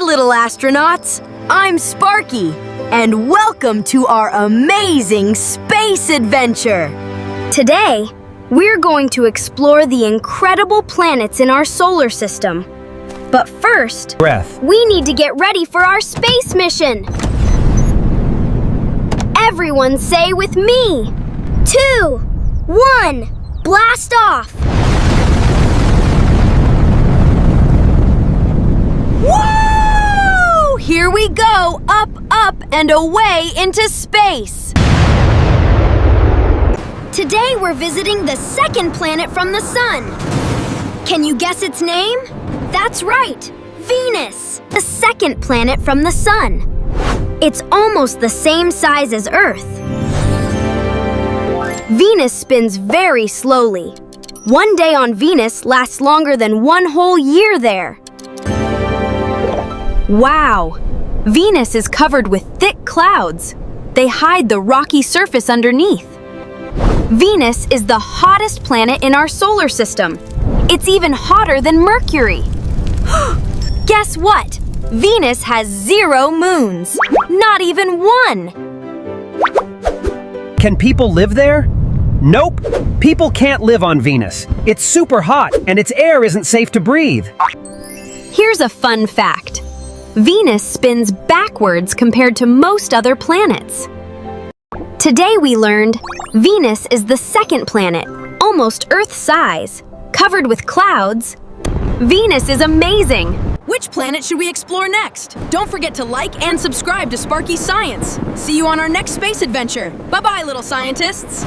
little astronauts! I'm Sparky, and welcome to our amazing space adventure! Today, we're going to explore the incredible planets in our solar system. But first, we need to get ready for our space mission! Everyone say with me! 2, 1, blast off! Woo! Here we go, up, up, and away into space! Today we're visiting the second planet from the Sun. Can you guess its name? That's right, Venus, the second planet from the Sun. It's almost the same size as Earth. Venus spins very slowly. One day on Venus lasts longer than one whole year there. Wow! Venus is covered with thick clouds. They hide the rocky surface underneath. Venus is the hottest planet in our solar system. It's even hotter than Mercury. Guess what? Venus has 0 moons. Not even one. Can people live there? Nope. People can't live on Venus. It's super hot, and its air isn't safe to breathe. Here's a fun fact. Venus spins backwards compared to most other planets. Today we learned Venus is the second planet, almost Earth's size, covered with clouds. Venus is amazing! Which planet should we explore next? Don't forget to like and subscribe to Sparky Science. See you on our next space adventure. Bye-bye, little scientists!